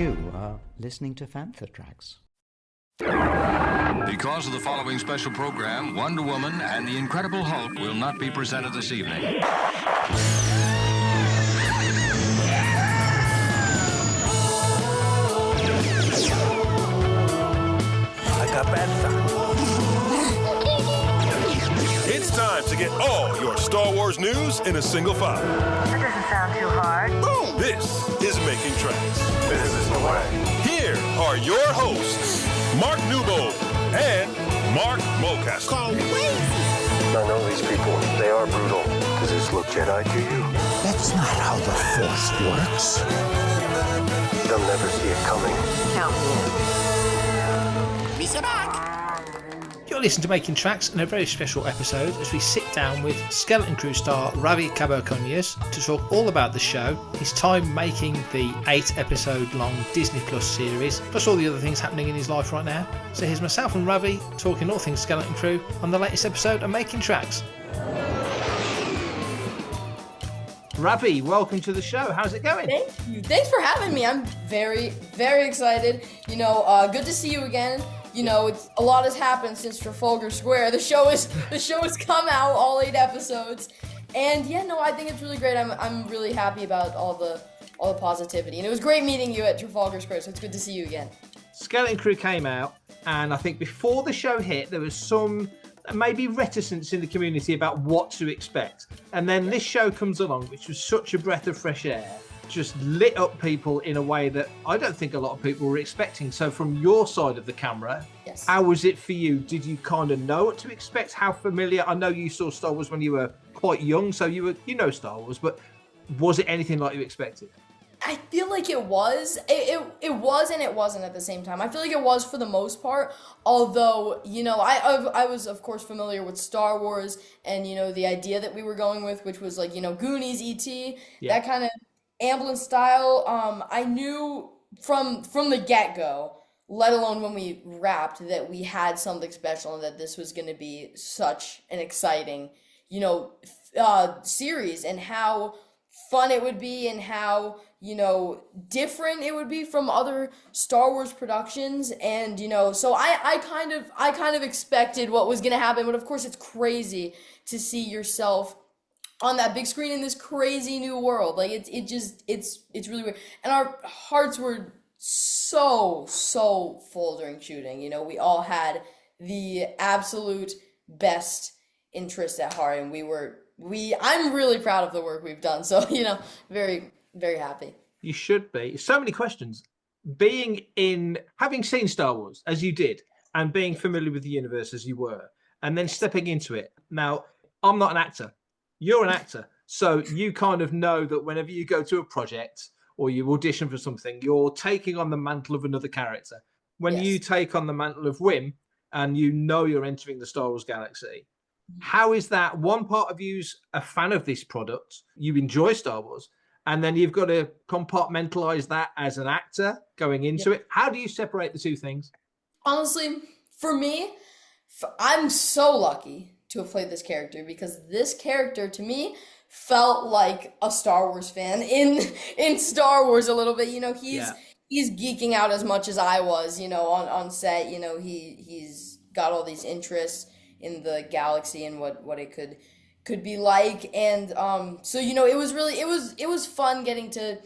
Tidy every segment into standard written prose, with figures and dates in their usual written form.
You are listening to Fantha Tracks. Because of the following special program, Wonder Woman and the Incredible Hulk will not be presented this evening. It's time to get all your Star Wars news in a single file. That doesn't sound too hard. Boom! This is Making Tracks. This is the way. Here are your hosts, Mark Newbold and Mark Mulcaster. I know these people. They are brutal. Does this look Jedi to you? That's not how the Force works. They'll never see it coming. Count me in. You're listening to Making Tracks in a very special episode as we sit down with Skeleton Crew star Ravi Cabot-Conyers to talk all about the show, his time making the 8-episode long Disney Plus series, plus all the other things happening in his life right now. So here's myself and Ravi talking all things Skeleton Crew on the latest episode of Making Tracks. Ravi, welcome to the show. How's it going? Thank you. Thanks for having me. I'm very, very excited. Good to see you again. It's a lot has happened since Trafalgar Square. The show has come out, all 8 episodes, and I think it's really great. I'm really happy about all the positivity, and it was great meeting you at Trafalgar Square. So it's good to see you again. Skeleton Crew came out, and I think before the show hit, there was some maybe reticence in the community about what to expect, and then this show comes along, which was such a breath of fresh air. Just lit up people in a way that I don't think a lot of people were expecting. So from your side of the camera, yes. How was it for you? Did you kind of know what to expect? How familiar? I know you saw Star Wars when you were quite young, so you know Star Wars, but was it anything like you expected? I feel like it was. It was and it wasn't at the same time. I feel like it was for the most part, although, I was, of course, familiar with Star Wars and, the idea that we were going with, which was like, Goonies, E.T., that kind of Amblin style. I knew from the get-go, let alone when we wrapped, that we had something special and that this was going to be such an exciting, series, and how fun it would be and how, different it would be from other Star Wars productions. And, so I kind of expected what was going to happen, but of course it's crazy to see yourself on that big screen in this crazy new world. Like it's really weird. And our hearts were so full during shooting. We all had the absolute best interest at heart, and I'm really proud of the work we've done. So, very, very happy. You should be. So many questions. Having seen Star Wars as you did, and being familiar with the universe as you were, and then stepping into it. Now, I'm not an actor. You're an actor, so you kind of know that whenever you go to a project or you audition for something, you're taking on the mantle of another character. When you take on the mantle of Wim and you're entering the Star Wars galaxy, how is that? One part of you's a fan of this product, you enjoy Star Wars, and then you've got to compartmentalize that as an actor going into it. How do you separate the two things? Honestly, for me, I'm so lucky to have played this character, because this character to me felt like a Star Wars fan in Star Wars a little bit. He's geeking out as much as I was, on set. He's got all these interests in the galaxy and what it could be like. And so it was fun getting to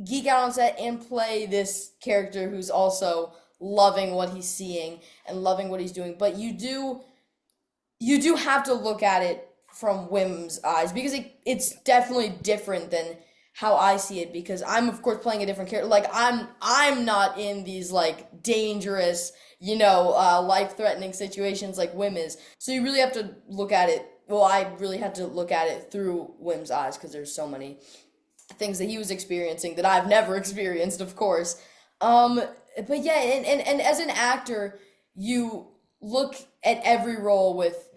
geek out on set and play this character who's also loving what he's seeing and loving what he's doing. But you do have to look at it from Wim's eyes, because it's definitely different than how I see it, because I'm of course playing a different character. Like I'm not in these like dangerous, life-threatening situations like Wim is. So you really have to look at it. Well, I really had to look at it through Wim's eyes, because there's so many things that he was experiencing that I've never experienced, of course. But yeah, and as an actor, you look at every role with,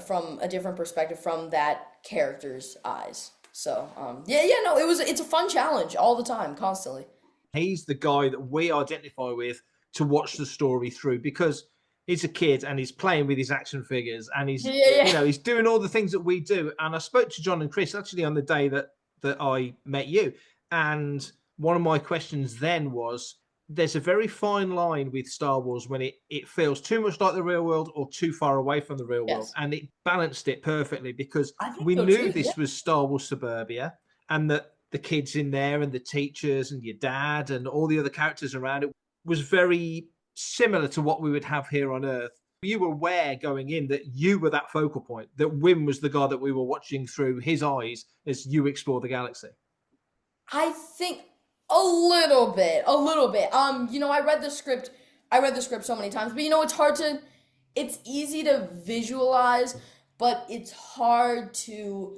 from a different perspective, from that character's eyes. So, it's a fun challenge all the time, constantly. He's the guy that we identify with to watch the story through, because he's a kid and he's playing with his action figures and he's, he's doing all the things that we do. And I spoke to John and Chris actually on the day that that I met you. And one of my questions then was, there's a very fine line with Star Wars when it feels too much like the real world or too far away from the real world. And it balanced it perfectly, because we knew this was Star Wars Suburbia, and that the kids in there and the teachers and your dad and all the other characters around it was very similar to what we would have here on Earth. You were aware going in that you were that focal point, that Wim was the guy that we were watching through his eyes as you explore the galaxy. I think a little bit. I read the script so many times, but it's easy to visualize, but it's hard to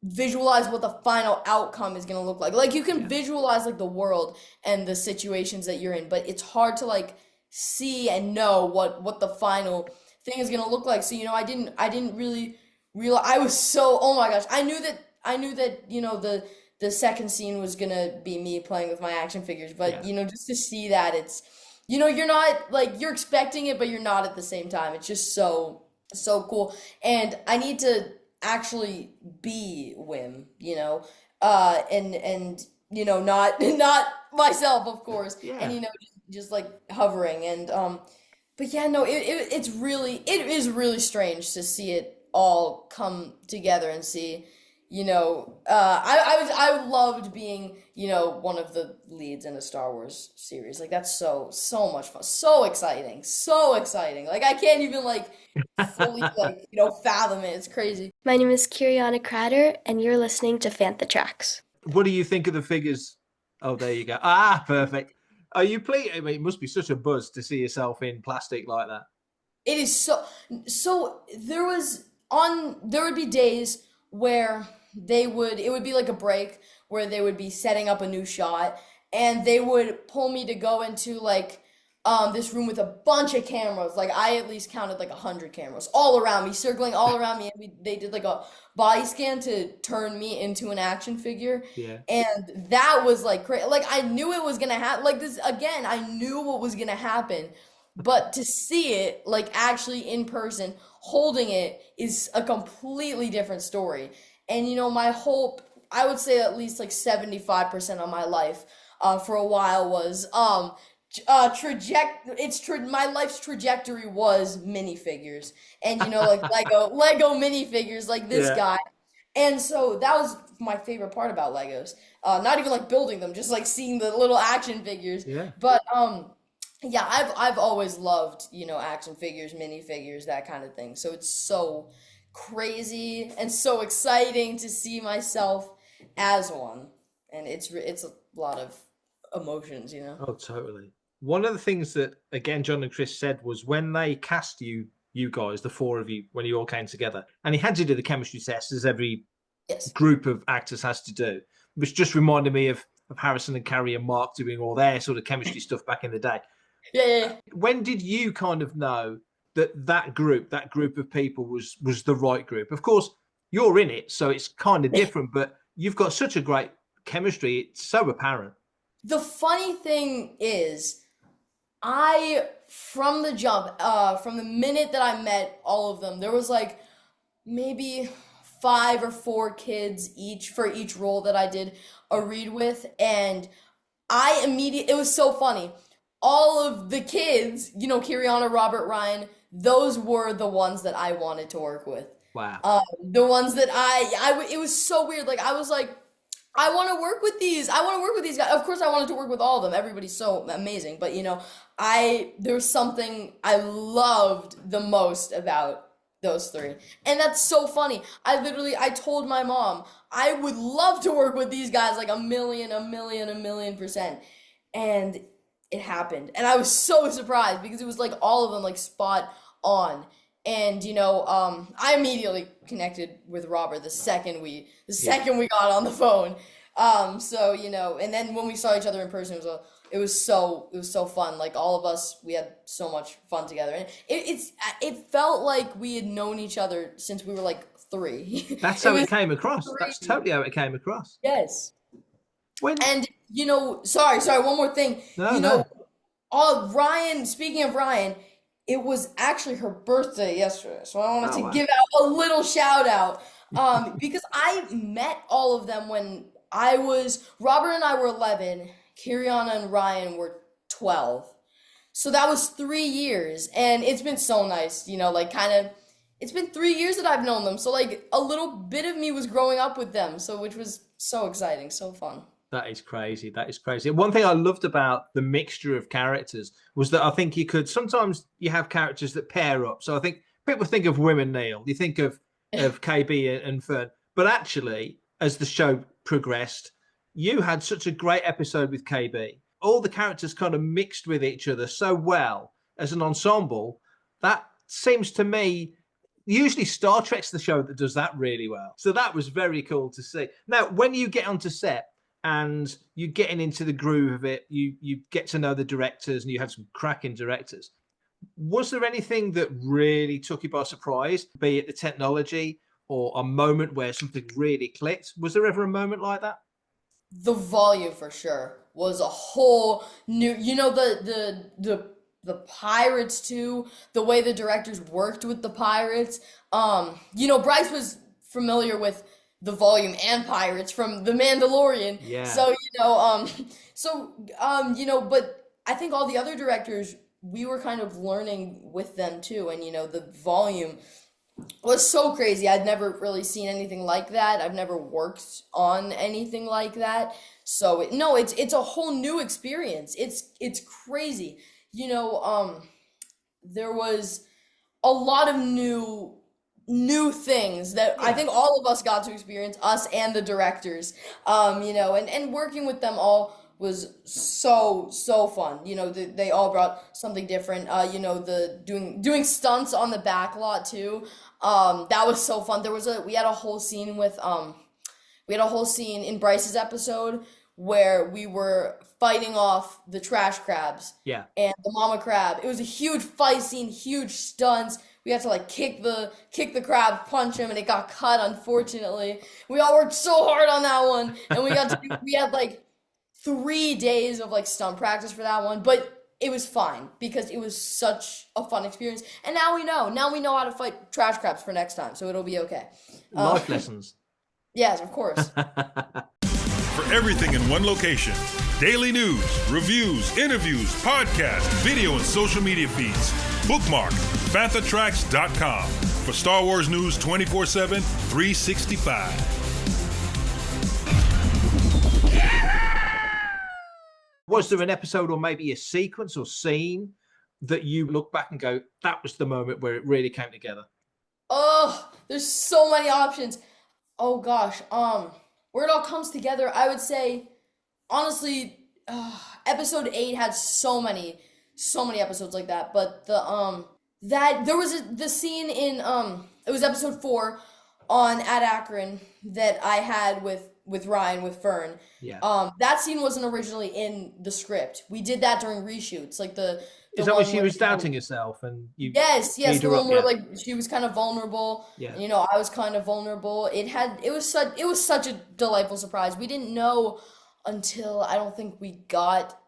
visualize what the final outcome is going to look like. Like, you can visualize like the world and the situations that you're in, but it's hard to like see and know what the final thing is going to look like. So, I didn't really realize. I was so, oh my gosh, I knew that the second scene was gonna be me playing with my action figures, but just to see that, it's you're not like, you're expecting it, but you're not at the same time. It's just so cool. And I need to actually be Wim, and not myself, of course. And just like hovering, and but it is really strange to see it all come together and see. I loved being, one of the leads in a Star Wars series. Like, that's so much fun, so exciting. Like, I can't even like fully fathom it. It's crazy. My name is Kiriana Cratter, and you're listening to Fantha Tracks. What do you think of the figures? Oh, there you go. Ah, perfect. Are you pleased? I mean, it must be such a buzz to see yourself in plastic like that. It is so. There would be days where it would be like a break where they would be setting up a new shot, and they would pull me to go into like this room with a bunch of cameras. Like, I at least counted like 100 cameras all around me, circling all around me, and they did like a body scan to turn me into an action figure. And that was like crazy. Like, I knew it was gonna happen. Like, this again, I knew what was gonna happen, but to see it like actually in person, holding it, is a completely different story. And my whole, I would say at least like 75% of my life for a while was my life's trajectory was minifigures, and like Lego minifigures, like this guy. And so that was my favorite part about Legos. Not even like building them, just like seeing the little action figures. But I've always loved, action figures, minifigures, that kind of thing. So it's so crazy and so exciting to see myself as one, and it's a lot of emotions. Oh, totally. One of the things that, again, John and Chris said was when they cast you guys, the four of you, when you all came together, and he had to do the chemistry test, as every group of actors has to do, which just reminded me of Harrison and Carrie and Mark doing all their sort of chemistry stuff back in the day. When did you kind of know that group of people was the right group? Of course, you're in it, so it's kind of different, but you've got such a great chemistry. It's so apparent. The funny thing is, from the jump, from the minute that I met all of them, there was like maybe 5 or 4 kids for each role that I did a read with, and it was so funny. All of the kids, Kiriana, Robert, Ryan, those were the ones that I wanted to work with. Wow. The ones that it was so weird. Like, I was like, I want to work with these. I want to work with these guys. Of course, I wanted to work with all of them. Everybody's so amazing. But, there was something I loved the most about those 3. And that's so funny. I told my mom, I would love to work with these guys like a million %. And it happened. And I was so surprised because it was like all of them like spot on. And, I immediately connected with Robert the second we got on the phone. And then when we saw each other in person, it was so fun. Like, all of us, we had so much fun together. And it felt like we had known each other since we were like 3. That's how it came across. Crazy. That's totally how it came across. Yes. Sorry, one more thing. Ryan, speaking of Ryan, it was actually her birthday yesterday, so I wanted to give out a little shout out, because I met all of them when Robert and I were 11, Kiriana and Ryan were 12. So that was 3 years, and it's been so nice, it's been 3 years that I've known them. So like a little bit of me was growing up with them, so which was so exciting, so fun. That is crazy. That is crazy. One thing I loved about the mixture of characters was that I think sometimes you have characters that pair up. So I think people think of women, Neil. You think of KB and Fern. But actually, as the show progressed, you had such a great episode with KB. All the characters kind of mixed with each other so well as an ensemble. That seems to me, usually Star Trek's the show that does that really well. So that was very cool to see. Now, when you get onto set, and you're getting into the groove of it, you get to know the directors, and you have some cracking directors. Was there anything that really took you by surprise, be it the technology or a moment where something really clicked? Was there ever a moment like that? The volume, for sure, was a whole new, the pirates too, the way the directors worked with the pirates. Bryce was familiar with the volume and pirates from The Mandalorian. Yeah. So, but I think all the other directors, we were kind of learning with them too. And, the volume was so crazy. I'd never really seen anything like that. I've never worked on anything like that. So it's a whole new experience. It's crazy. There was a lot of new things that I think all of us got to experience, us and the directors, and working with them all was so fun. They all brought something different. The doing stunts on the back lot too. That was so fun. We had a whole scene in Bryce's episode where we were fighting off the trash crabs. Yeah. And the mama crab. It was a huge fight scene, huge stunts. We had to kick the crab, punch him, and it got cut, unfortunately. We all worked so hard on that one. And we had 3 days of stunt practice for that one, but it was fine because it was such a fun experience. And now we know how to fight trash crabs for next time, so it'll be okay. Life lessons. Yes, of course. For everything in one location, daily news, reviews, interviews, podcasts, video, and social media feeds, bookmark FanthaTracks.com for Star Wars news 24/7, 365. Was there an episode or maybe a sequence or scene that you look back and go, that was the moment where it really came together? Oh, there's so many options. Oh gosh, where it all comes together, I would say, honestly, episode 8 had so many episodes like that. But there was the scene in it was episode 4 at Akron that I had with Ryan, with Fern. Yeah. That scene wasn't originally in the script. We did that during reshoots, Is that when she was doubting herself and you? Yes, the one where she was kind of vulnerable. Yeah. I was kind of vulnerable. It was such a delightful surprise. We didn't know until I don't think we got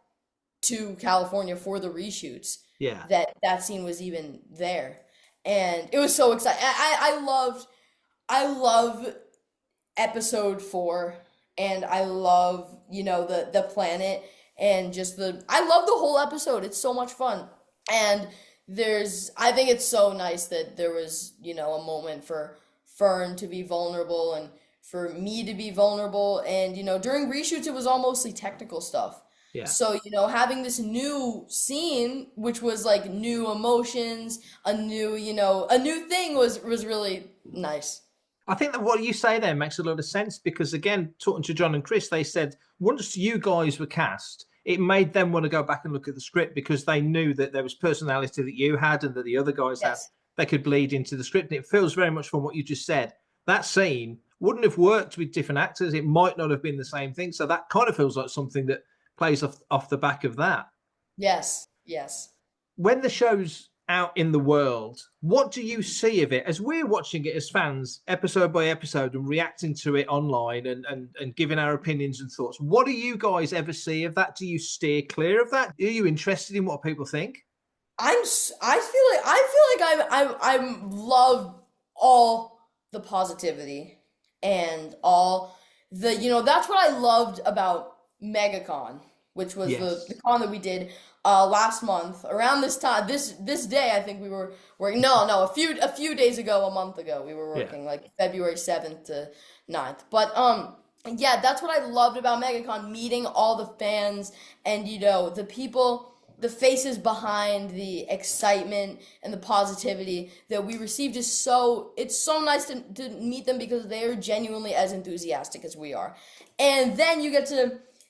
to California for the reshoots. Yeah. That scene was even there, and it was so exciting. I love episode 4, and I love the planet. And I love the whole episode. It's so much fun. And I think it's so nice that there was, a moment for Fern to be vulnerable and for me to be vulnerable. And, during reshoots, it was all mostly technical stuff. Yeah. So, having this new scene, which was new emotions, a new thing was really nice. I think that what you say there makes a lot of sense because, again, talking to John and Chris, they said once you guys were cast, it made them want to go back and look at the script because they knew that there was personality that you had and that the other guys had. They could bleed into the script. And it feels very much from what you just said. That scene wouldn't have worked with different actors. It might not have been the same thing. So that kind of feels like something that plays off the back of that. Yes. When the show's out in the world, what do you see of it as we're watching it as fans, episode by episode, and reacting to it online and giving our opinions and thoughts? What do you guys ever see of that? Do you steer clear of that? Are you interested in what people think? I feel like I love all the positivity and all that's what I loved about MegaCon, which was the con that we did last month around this time. This day, I think we were working. No, a few days ago, a month ago, we were working like February 7th to 9th. But yeah, that's what I loved about MegaCon, meeting all the fans and the people, the faces behind the excitement and the positivity that we received it's so nice to meet them because they are genuinely as enthusiastic as we are. And then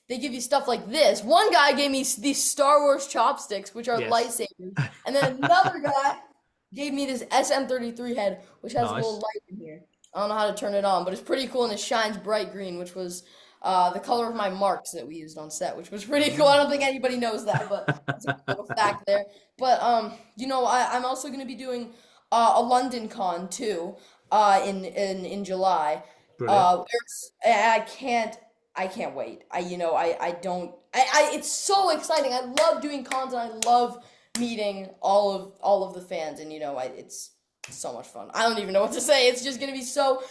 they give you stuff like this. One guy gave me these Star Wars chopsticks, which are lightsabers. And then another guy gave me this SM-33 head, which has a little light in here. I don't know how to turn it on, but it's pretty cool, and it shines bright green, which was the color of my marks that we used on set, which was pretty cool. I don't think anybody knows that, but that's a little fact there. But, I'm also going to be doing a London con, too, in July. I can't wait. It's so exciting. I love doing cons, and I love meeting all of the fans, and it's so much fun. I don't even know what to say. It's just gonna be so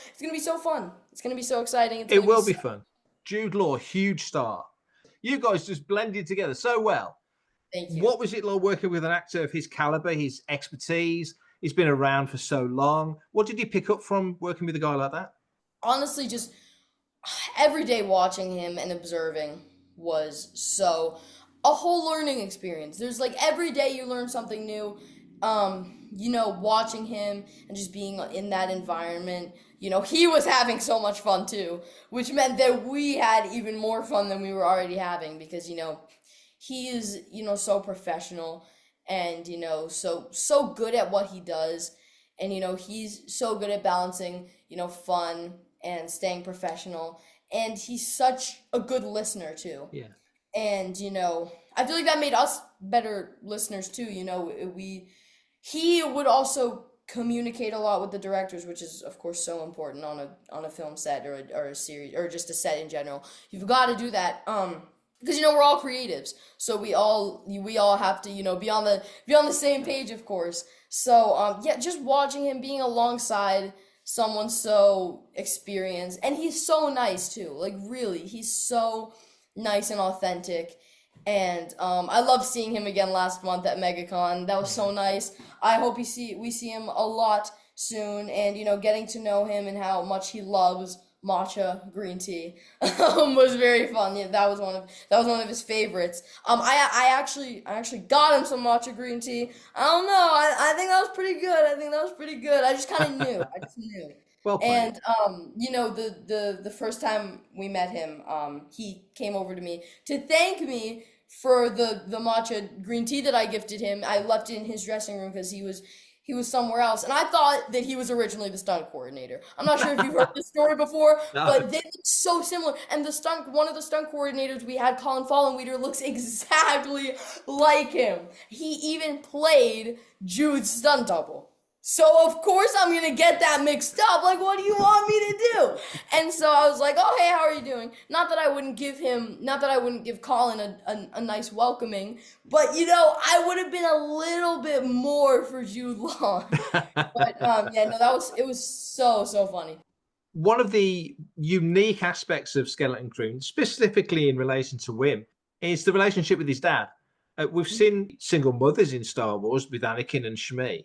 fun. It's gonna be so exciting. It will be fun. Jude Law, huge star. You guys just blended together so well. Thank you. What was it like working with an actor of his caliber, his expertise? He's been around for so long. What did you pick up from working with a guy like that? Honestly, just every day watching him and observing was a whole learning experience. There's every day you learn something new. Watching him and just being in that environment, he was having so much fun too, which meant that we had even more fun than we were already having because, he is, so professional and, so good at what he does. And, he's so good at balancing, fun and staying professional. And he's such a good listener too. Yeah. And, I feel like that made us better listeners too. He would also communicate a lot with the directors, which is of course so important on a film set or a series or just a set in general. You've got to do that because we're all creatives, so we all have to be on the same page, of course. So just watching him being alongside someone so experienced, and he's so nice too. Really, he's so nice and authentic. And I loved seeing him again last month at MegaCon. That was so nice. I hope we see him a lot soon, and getting to know him and how much he loves matcha green tea was very fun. Yeah, that was one of his favorites. I actually got him some matcha green tea. I don't know. I think that was pretty good. I just kind of knew. I just knew. Well played. And the first time we met him, he came over to me to thank me for the matcha green tea that I gifted him. I left it in his dressing room because he was somewhere else, and I thought that he was originally the stunt coordinator. I'm not sure if you've heard this story before, but they look so similar. And one of the stunt coordinators we had, Colin Fallenweeder, looks exactly like him. He even played Jude's stunt double. So of course I'm gonna get that mixed up. What do you want me to do? And so I was like, "Oh, hey, how are you doing?" Not that I wouldn't give Colin a nice welcoming, but I would have been a little bit more for Jude Law. But it was so funny. One of the unique aspects of Skeleton Crew, specifically in relation to Wim, is the relationship with his dad. We've seen single mothers in Star Wars with Anakin and Shmi.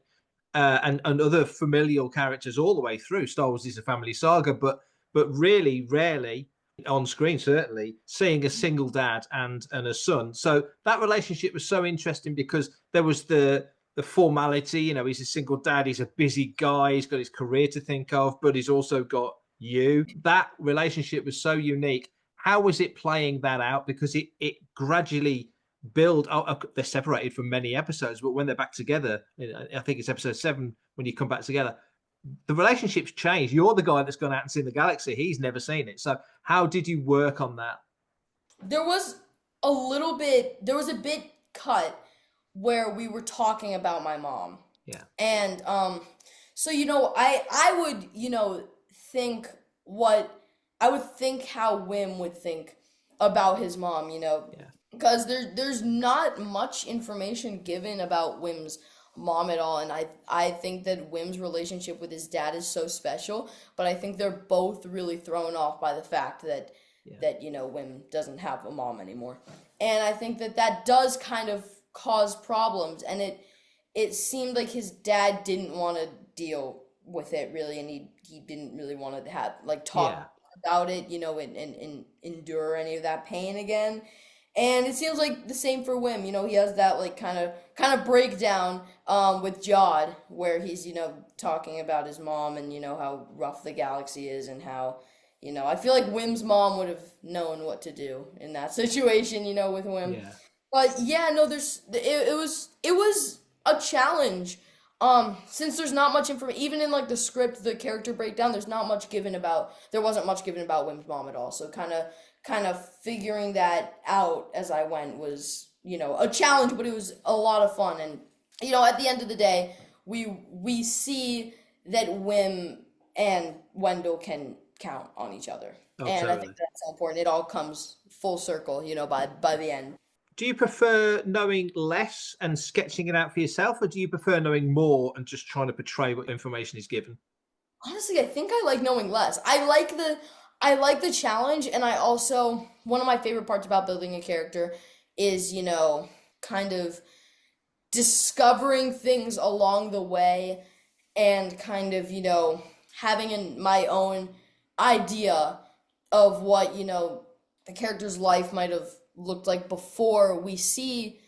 And other familial characters all the way through. Star Wars is a family saga, but really rarely on screen, certainly, seeing a single dad and a son. So that relationship was so interesting because there was the formality, he's a single dad, he's a busy guy, he's got his career to think of, but he's also got you. That relationship was so unique. How was it playing that out? Because it gradually build. They're separated for many episodes, but when they're back together, I think it's episode 7 when you come back together, the relationship's changed. You're the guy that's gone out and seen the galaxy. He's never seen it. So how did you work on that? There was a bit cut where we were talking about my mom. Yeah. And so I would think how Wim would think about his mom, Yeah. Because there's not much information given about Wim's mom at all. And I think that Wim's relationship with his dad is so special, but I think they're both really thrown off by the fact that Wim doesn't have a mom anymore. And I think that does kind of cause problems, and it seemed like his dad didn't want to deal with it really, and he didn't really want to have talk about it, and endure any of that pain again. And it seems like the same for Wim. He has that kind of breakdown with Jod, where he's talking about his mom and how rough the galaxy is, and how I feel like Wim's mom would have known what to do in that situation, with Wim. Yeah. But yeah, no, it was a challenge. Since there's not much information, even in the script, the character breakdown, there wasn't much given about Wim's mom at all. So kind of figuring that out as I went was, a challenge, but it was a lot of fun. And, at the end of the day, we see that Wim and Wendell can count on each other. Oh, and totally. I think that's so important. It all comes full circle, by the end. Do you prefer knowing less and sketching it out for yourself, or do you prefer knowing more and just trying to portray what information is given? Honestly, I think I like knowing less. I like the challenge, and I also, one of my favorite parts about building a character is, kind of discovering things along the way and kind of, having my own idea of what, the character's life might have looked like before we see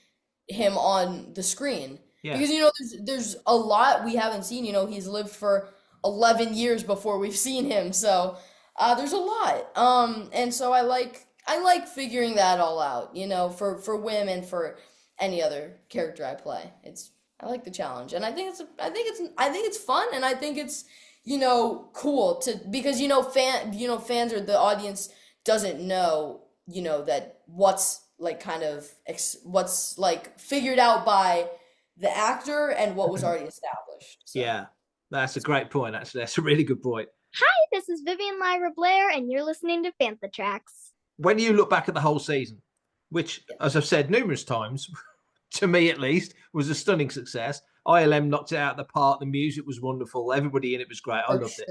him on the screen. Yeah. Because, there's a lot we haven't seen. He's lived for 11 years before we've seen him. So there's a lot. And so I like figuring that all out, for Wim and for any other character I play. I like the challenge. And I think it's fun, and I think it's, cool because fans or the audience doesn't know, that what's figured out by the actor and what was already established. So. Yeah, that's a great point, actually. That's a really good point. Hi, this is Vivian Lyra Blair, and you're listening to Fantha Tracks. When you look back at the whole season, which, as I've said numerous times, to me at least, was a stunning success. ILM knocked it out of the park. The music was wonderful. Everybody in it was great. I loved it.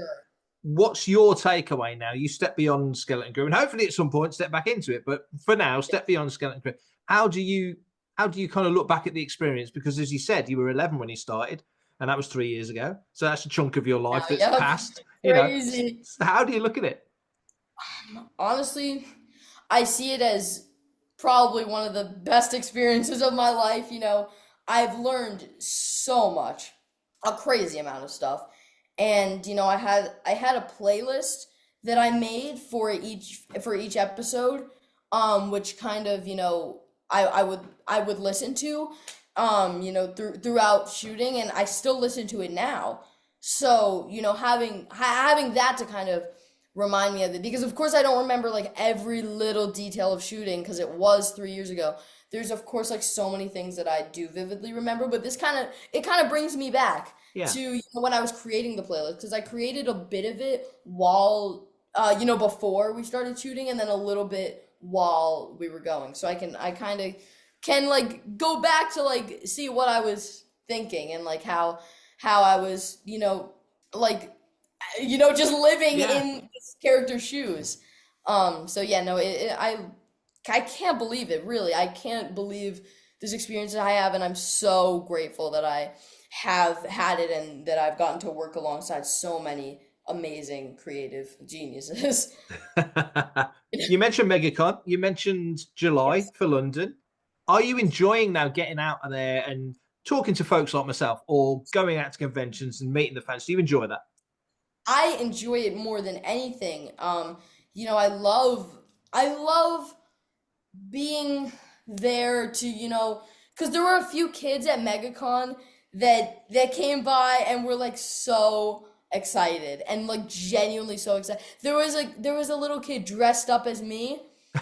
What's your takeaway now? You step beyond Skeleton Crew, and hopefully at some point step back into it. But for now, step beyond Skeleton Crew. How do you kind of look back at the experience? Because as you said, you were 11 when you started, and that was 3 years ago. So that's a chunk of your life that's passed. Crazy. So how do you look at it? Honestly, I see it as probably one of the best experiences of my life. I've learned so much, a crazy amount of stuff. And I had a playlist that I made for each episode, which kind of I would listen to, throughout shooting, and I still listen to it now. So having that to kind of remind me of it, because of course I don't remember every little detail of shooting because it was 3 years ago. There's of course so many things that I do vividly remember, but this kind of brings me back. Yeah. To when I was creating the playlist, because I created a bit of it while before we started shooting, and then a little bit while we were going. So I kind of can go back to see what I was thinking and how I was just living in this character's shoes. So yeah, no, I can't believe it, really. I can't believe this experience that I have, and I'm so grateful that I have had it and that I've gotten to work alongside so many amazing creative geniuses. You mentioned MegaCon. You mentioned July for London. Are you enjoying now getting out of there and talking to folks like myself, or going out to conventions and meeting the fans? Do you enjoy that? I enjoy it more than anything. I love being there to, because there were a few kids at MegaCon that came by and were so excited and genuinely so excited. There was a little kid dressed up as me,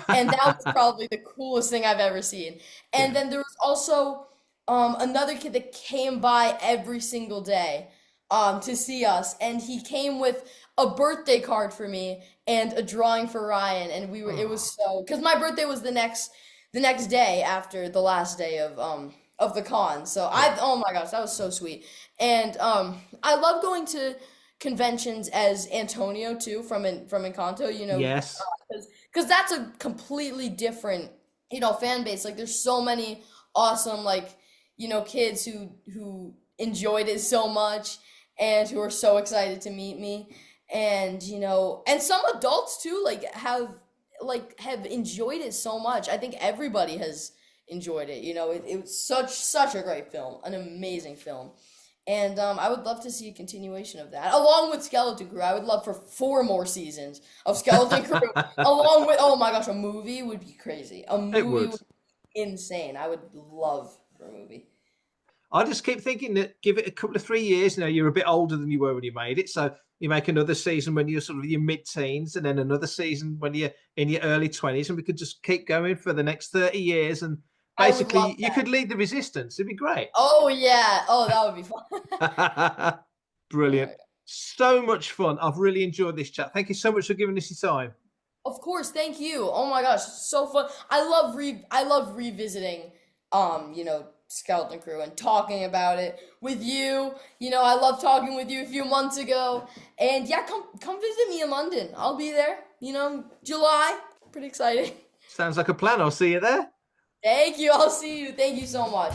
and that was probably the coolest thing I've ever seen. And then there was also another kid that came by every single day to see us, and he came with a birthday card for me and a drawing for Ryan, and it was so, because my birthday was the next day after the last day of of the con. So oh my gosh, that was so sweet. And I love going to conventions as Antonio too from Encanto, Yes. Because that's a completely different, fan base. Like there's so many awesome kids who enjoyed it so much and who are so excited to meet me. And and some adults too have enjoyed it so much. I think everybody has enjoyed it. It was such a great film, an amazing film. And I would love to see a continuation of that, along with Skeleton Crew. I would love for 4 more seasons of Skeleton Crew, along with, oh my gosh, a movie would be crazy. A movie would be insane. I would love for a movie. I just keep thinking that give it a couple of 3 years. You're a bit older than you were when you made it, so you make another season when you're sort of your mid-teens, and then another season when you're in your early 20s, and we could just keep going for the next 30 years, and basically you could lead the resistance. It'd be great. Oh yeah, that would be fun. Brilliant. So much fun. I've really enjoyed this chat. Thank you so much for giving us your time. Of course, thank you. Oh my gosh, so fun. I love revisiting Skeleton Crew and talking about it with you. I love talking with you a few months ago. And yeah, come visit me in London. I'll be there. July. Pretty exciting. Sounds like a plan. I'll see you there. Thank you. I'll see you. Thank you so much.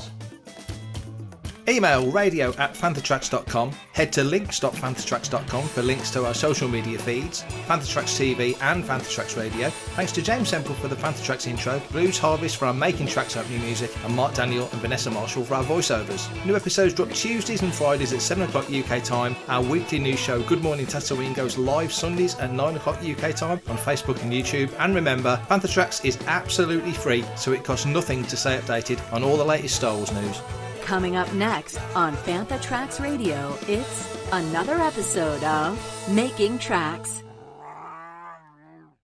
Email radio@fanthatracks.com. Head to links.fanthatracks.com for links to our social media feeds, Fantha Tracks TV and Fantha Tracks Radio. Thanks to James Semple for the Fantha Tracks intro, Blues Harvest for our Making Tracks opening music, and Mark Daniel and Vanessa Marshall for our voiceovers. New episodes drop Tuesdays and Fridays at 7 o'clock UK time. Our weekly news show, Good Morning Tatooine, goes live Sundays at 9 o'clock UK time on Facebook and YouTube. And remember, Fantha Tracks is absolutely free, so it costs nothing to stay updated on all the latest Star Wars news. Coming up next on Fantha Tracks Radio, it's another episode of Making Tracks.